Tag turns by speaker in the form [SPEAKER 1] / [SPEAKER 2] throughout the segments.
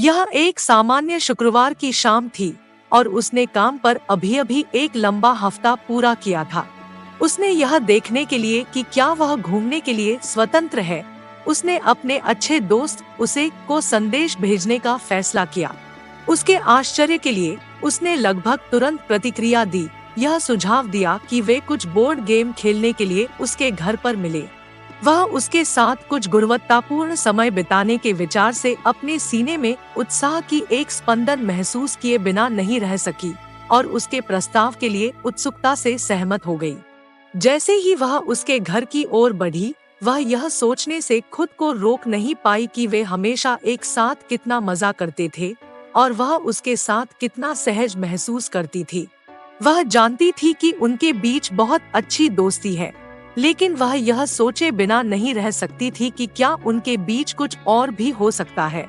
[SPEAKER 1] यह एक सामान्य शुक्रवार की शाम थी और उसने काम पर अभी-अभी एक लंबा हफ्ता पूरा किया था। उसने यह देखने के लिए कि क्या वह घूमने के लिए स्वतंत्र है, उसने अपने अच्छे दोस्त उसे को संदेश भेजने का फैसला किया। उसके आश्चर्य के लिए उसने लगभग तुरंत प्रतिक्रिया दी, यह सुझाव दिया कि वे कुछ बोर्ड गेम खेलने के लिए उसके घर पर मिले। वह उसके साथ कुछ गुणवत्तापूर्ण समय बिताने के विचार से अपने सीने में उत्साह की एक स्पंदन महसूस किए बिना नहीं रह सकी और उसके प्रस्ताव के लिए उत्सुकता से सहमत हो गई। जैसे ही वह उसके घर की ओर बढ़ी, वह यह सोचने से खुद को रोक नहीं पाई कि वे हमेशा एक साथ कितना मजा करते थे और वह उसके साथ कितना सहज महसूस करती थी। वह जानती थी कि उनके बीच बहुत अच्छी दोस्ती है, लेकिन वह यह सोचे बिना नहीं रह सकती थी कि क्या उनके बीच कुछ और भी हो सकता है।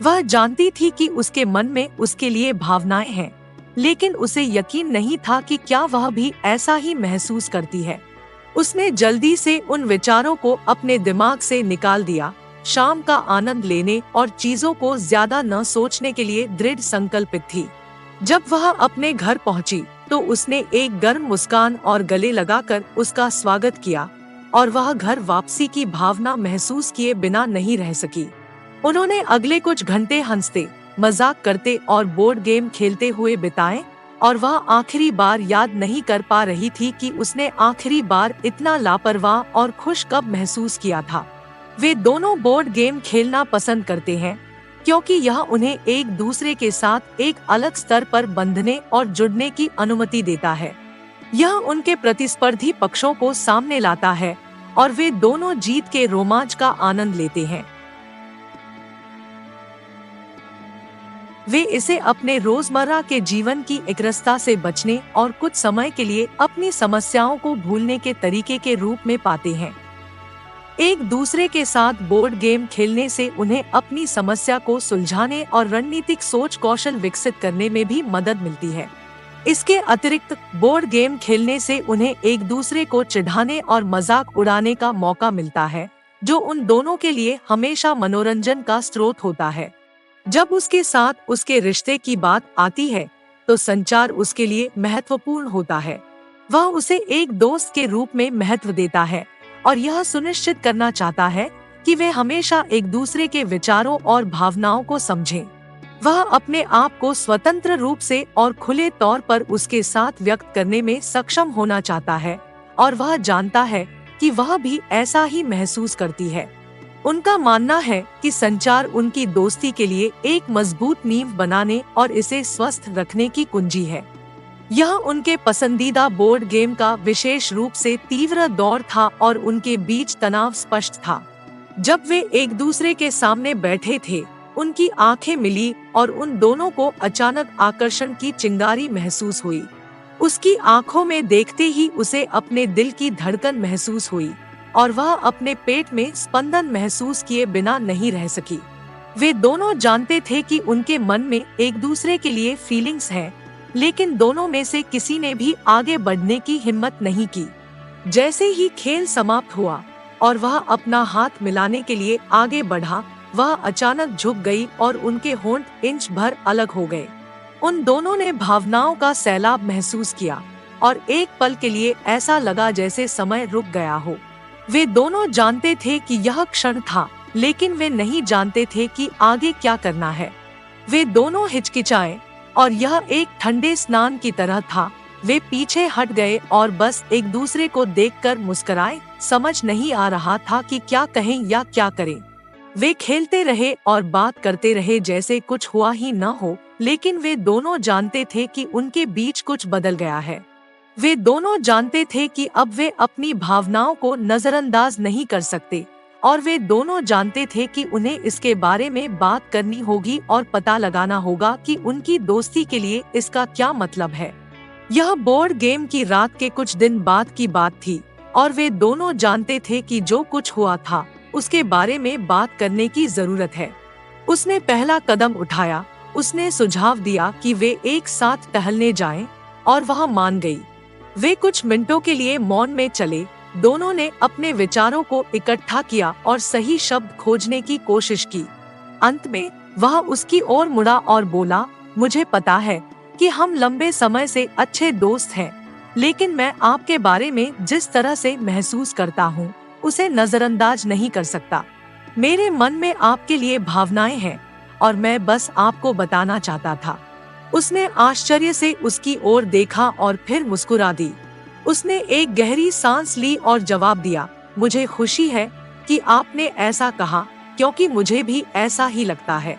[SPEAKER 1] वह जानती थी कि उसके मन में उसके लिए भावनाएं हैं, लेकिन उसे यकीन नहीं था कि क्या वह भी ऐसा ही महसूस करती है। उसने जल्दी से उन विचारों को अपने दिमाग से निकाल दिया, शाम का आनंद लेने और चीजों को ज्यादा न सोचने के लिए दृढ़ संकल्पित थी। जब वह अपने घर पहुंची, तो उसने एक गर्म मुस्कान और गले लगाकर उसका स्वागत किया और वह घर वापसी की भावना महसूस किए बिना नहीं रह सकी। उन्होंने अगले कुछ घंटे हंसते, मजाक करते और बोर्ड गेम खेलते हुए बिताए और वह आखिरी बार याद नहीं कर पा रही थी कि उसने आखिरी बार इतना लापरवाह और खुश कब महसूस किया था। वे दोनों बोर्ड गेम खेलना पसंद करते हैं क्योंकि यह उन्हें एक दूसरे के साथ एक अलग स्तर पर बंधने और जुड़ने की अनुमति देता है। यह उनके प्रतिस्पर्धी पक्षों को सामने लाता है और वे दोनों जीत के रोमांच का आनंद लेते हैं। वे इसे अपने रोजमर्रा के जीवन की एकरसता से बचने और कुछ समय के लिए अपनी समस्याओं को भूलने के तरीके के रूप में पाते हैं। एक दूसरे के साथ बोर्ड गेम खेलने से उन्हें अपनी समस्या को सुलझाने और रणनीतिक सोच कौशल विकसित करने में भी मदद मिलती है। इसके अतिरिक्त बोर्ड गेम खेलने से उन्हें एक दूसरे को चिढ़ाने और मजाक उड़ाने का मौका मिलता है, जो उन दोनों के लिए हमेशा मनोरंजन का स्रोत होता है। जब उसके साथ उसके रिश्ते की बात आती है, तो संचार उसके लिए महत्वपूर्ण होता है। वह उसे एक दोस्त के रूप में महत्व देता है और यह सुनिश्चित करना चाहता है कि वे हमेशा एक दूसरे के विचारों और भावनाओं को समझें। वह अपने आप को स्वतंत्र रूप से और खुले तौर पर उसके साथ व्यक्त करने में सक्षम होना चाहता है और वह जानता है कि वह भी ऐसा ही महसूस करती है। उनका मानना है कि संचार उनकी दोस्ती के लिए एक मजबूत नींव बनाने और इसे स्वस्थ रखने की कुंजी है। यह उनके पसंदीदा बोर्ड गेम का विशेष रूप से तीव्र दौर था और उनके बीच तनाव स्पष्ट था। जब वे एक दूसरे के सामने बैठे थे, उनकी आंखें मिली और उन दोनों को अचानक आकर्षण की चिंगारी महसूस हुई। उसकी आंखों में देखते ही उसे अपने दिल की धड़कन महसूस हुई और वह अपने पेट में स्पंदन महसूस किए बिना नहीं रह सकी। वे दोनों जानते थे कि उनके मन में एक दूसरे के लिए फीलिंग्स हैं, लेकिन दोनों में से किसी ने भी आगे बढ़ने की हिम्मत नहीं की। जैसे ही खेल समाप्त हुआ और वह अपना हाथ मिलाने के लिए आगे बढ़ा, वह अचानक झुक गई और उनके होंठ इंच भर अलग हो गए। उन दोनों ने भावनाओं का सैलाब महसूस किया और एक पल के लिए ऐसा लगा जैसे समय रुक गया हो। वे दोनों जानते थे कि यह क्षण था, लेकिन वे नहीं जानते थे कि आगे क्या करना है। वे दोनों हिचकिचाए और यह एक ठंडे स्नान की तरह था। वे पीछे हट गए और बस एक दूसरे को देखकर मुस्कुराए। समझ नहीं आ रहा था कि क्या कहें या क्या करें। वे खेलते रहे और बात करते रहे जैसे कुछ हुआ ही न हो, लेकिन वे दोनों जानते थे कि उनके बीच कुछ बदल गया है। वे दोनों जानते थे कि अब वे अपनी भावनाओं को नजरअंदाज नहीं कर सकते और वे दोनों जानते थे कि उन्हें इसके बारे में बात करनी होगी और पता लगाना होगा कि उनकी दोस्ती के लिए इसका क्या मतलब है। यह बोर्ड गेम की रात के कुछ दिन बाद की बात थी और वे दोनों जानते थे कि जो कुछ हुआ था उसके बारे में बात करने की जरूरत है। उसने पहला कदम उठाया। उसने सुझाव दिया कि वे एक साथ टहलने जाएं और वह मान गई। वे कुछ मिनटों के लिए मौन में चले। दोनों ने अपने विचारों को इकट्ठा किया और सही शब्द खोजने की कोशिश की। अंत में वह उसकी ओर मुड़ा और बोला, मुझे पता है कि हम लंबे समय से अच्छे दोस्त हैं, लेकिन मैं आपके बारे में जिस तरह से महसूस करता हूँ उसे नजरअंदाज नहीं कर सकता। मेरे मन में आपके लिए भावनाएं हैं और मैं बस आपको बताना चाहता था। उसने आश्चर्य से उसकी ओर देखा और फिर मुस्कुरा दी। उसने एक गहरी सांस ली और जवाब दिया, मुझे खुशी है कि आपने ऐसा कहा, क्योंकि मुझे भी ऐसा ही लगता है।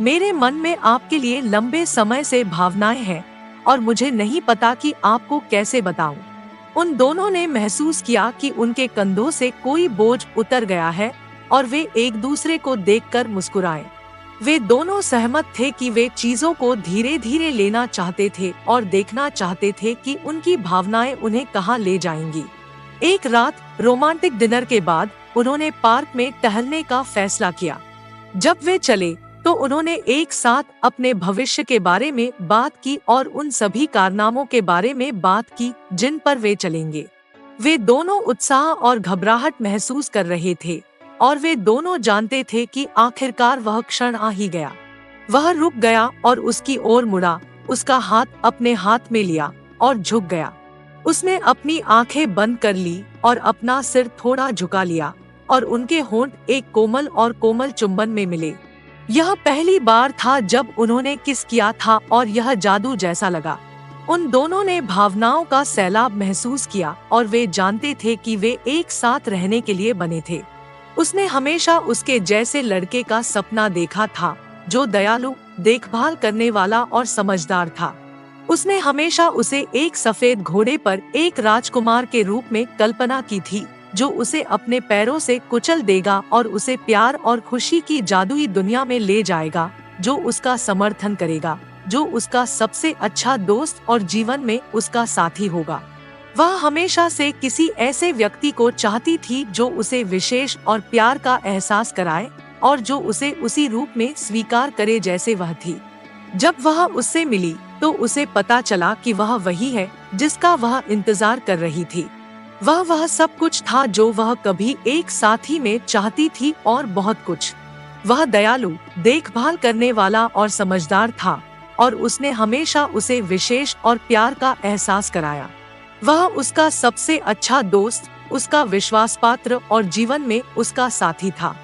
[SPEAKER 1] मेरे मन में आपके लिए लंबे समय से भावनाएं हैं और मुझे नहीं पता कि आपको कैसे बताऊं। उन दोनों ने महसूस किया कि उनके कंधों से कोई बोझ उतर गया है और वे एक दूसरे को देखकर मुस्कुराए। वे दोनों सहमत थे कि वे चीजों को धीरे धीरे लेना चाहते थे और देखना चाहते थे कि उनकी भावनाएं उन्हें कहां ले जाएंगी। एक रात रोमांटिक डिनर के बाद उन्होंने पार्क में टहलने का फैसला किया। जब वे चले तो उन्होंने एक साथ अपने भविष्य के बारे में बात की और उन सभी कारनामों के बारे में बात की जिन पर वे चलेंगे। वे दोनों उत्साह और घबराहट महसूस कर रहे थे और वे दोनों जानते थे कि आखिरकार वह क्षण आ ही गया। वह रुक गया और उसकी ओर मुड़ा, उसका हाथ अपने हाथ में लिया और झुक गया। उसने अपनी आंखें बंद कर ली और अपना सिर थोड़ा झुका लिया और उनके होंठ एक कोमल और कोमल चुंबन में मिले। यह पहली बार था जब उन्होंने किस किया था और यह जादू जैसा लगा। उन दोनों ने भावनाओं का सैलाब महसूस किया और वे जानते थे कि वे एक साथ रहने के लिए बने थे। उसने हमेशा उसके जैसे लड़के का सपना देखा था, जो दयालु, देखभाल करने वाला और समझदार था। उसने हमेशा उसे एक सफेद घोड़े पर एक राजकुमार के रूप में कल्पना की थी, जो उसे अपने पैरों से कुचल देगा और उसे प्यार और खुशी की जादुई दुनिया में ले जाएगा, जो उसका समर्थन करेगा, जो उसका सबसे अच्छा दोस्त और जीवन में उसका साथी होगा। वह हमेशा से किसी ऐसे व्यक्ति को चाहती थी जो उसे विशेष और प्यार का एहसास कराए और जो उसे उसी रूप में स्वीकार करे जैसे वह थी। जब वह उससे मिली तो उसे पता चला कि वह वही है जिसका वह इंतजार कर रही थी। वह सब कुछ था जो वह कभी एक साथी में चाहती थी और बहुत कुछ। वह दयालु, देखभाल करने वाला और समझदार था और उसने हमेशा उसे विशेष और प्यार का एहसास कराया। वह उसका सबसे अच्छा दोस्त, उसका विश्वासपात्र और जीवन में उसका साथी था।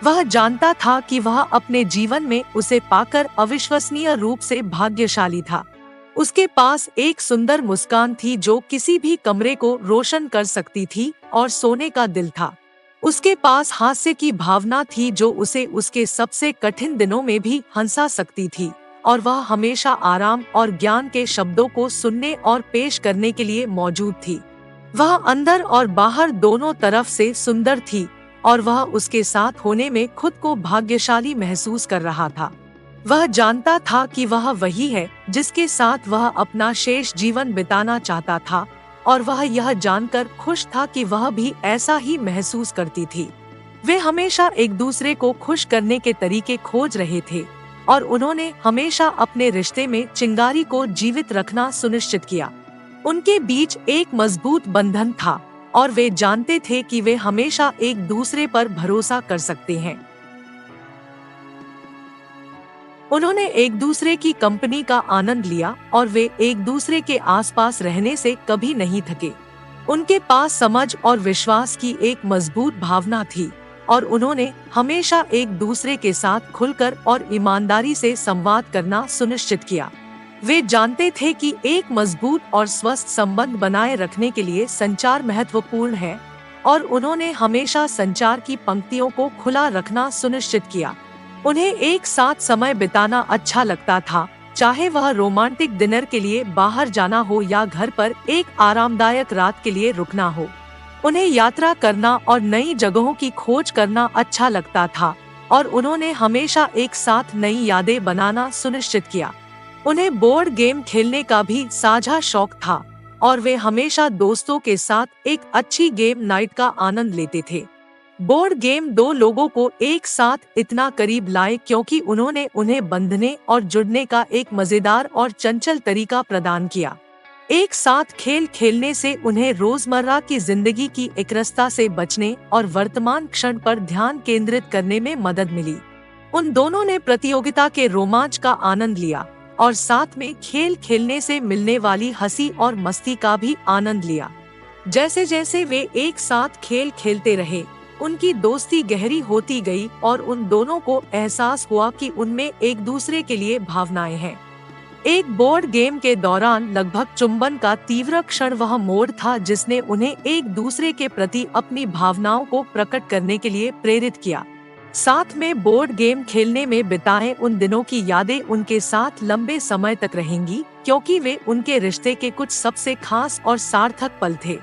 [SPEAKER 1] वह जानता था कि वह अपने जीवन में उसे पाकर अविश्वसनीय रूप से भाग्यशाली था। उसके पास एक सुंदर मुस्कान थी जो किसी भी कमरे को रोशन कर सकती थी और सोने का दिल था। उसके पास हास्य की भावना थी जो उसे उसके सबसे कठिन दिनों में भी हंसा सकती थी और वह हमेशा आराम और ज्ञान के शब्दों को सुनने और पेश करने के लिए मौजूद थी। वह अंदर और बाहर दोनों तरफ से सुंदर थी और वह उसके साथ होने में खुद को भाग्यशाली महसूस कर रहा था। वह जानता था कि वह वही है जिसके साथ वह अपना शेष जीवन बिताना चाहता था और वह यह जानकर खुश था कि वह भी ऐसा ही महसूस करती थी। वे हमेशा एक दूसरे को खुश करने के तरीके खोज रहे थे और उन्होंने हमेशा अपने रिश्ते में चिंगारी को जीवित रखना सुनिश्चित किया। उनके बीच एक मजबूत बंधन था और वे जानते थे कि वे हमेशा एक दूसरे पर भरोसा कर सकते हैं। उन्होंने एक दूसरे की कंपनी का आनंद लिया और वे एक दूसरे के आसपास रहने से कभी नहीं थके। उनके पास समझ और विश्वास की एक मजबूत भावना थी और उन्होंने हमेशा एक दूसरे के साथ खुलकर और ईमानदारी से संवाद करना सुनिश्चित किया। वे जानते थे कि एक मजबूत और स्वस्थ संबंध बनाए रखने के लिए संचार महत्वपूर्ण है और उन्होंने हमेशा संचार की पंक्तियों को खुला रखना सुनिश्चित किया। उन्हें एक साथ समय बिताना अच्छा लगता था, चाहे वह रोमांटिक डिनर के लिए बाहर जाना हो या घर पर एक आरामदायक रात के लिए रुकना हो। उन्हें यात्रा करना और नई जगहों की खोज करना अच्छा लगता था और उन्होंने हमेशा एक साथ नई यादें बनाना सुनिश्चित किया। उन्हें बोर्ड गेम खेलने का भी साझा शौक था और वे हमेशा दोस्तों के साथ एक अच्छी गेम नाइट का आनंद लेते थे। बोर्ड गेम दो लोगों को एक साथ इतना करीब लाए क्योंकि उन्होंने उन्हें बंधने और जुड़ने का एक मजेदार और चंचल तरीका प्रदान किया। एक साथ खेल खेलने से उन्हें रोजमर्रा की जिंदगी की एकरसता से बचने और वर्तमान क्षण पर ध्यान केंद्रित करने में मदद मिली। उन दोनों ने प्रतियोगिता के रोमांच का आनंद लिया और साथ में खेल खेलने से मिलने वाली हंसी और मस्ती का भी आनंद लिया। जैसे जैसे वे एक साथ खेल खेलते रहे, उनकी दोस्ती गहरी होती गई और उन दोनों को एहसास हुआ कि उनमें एक दूसरे के लिए भावनाएं हैं। एक बोर्ड गेम के दौरान लगभग चुंबन का तीव्र क्षण वह मोड़ था जिसने उन्हें एक दूसरे के प्रति अपनी भावनाओं को प्रकट करने के लिए प्रेरित किया। साथ में बोर्ड गेम खेलने में बिताए उन दिनों की यादें उनके साथ लंबे समय तक रहेंगी, क्योंकि वे उनके रिश्ते के कुछ सबसे खास और सार्थक पल थे।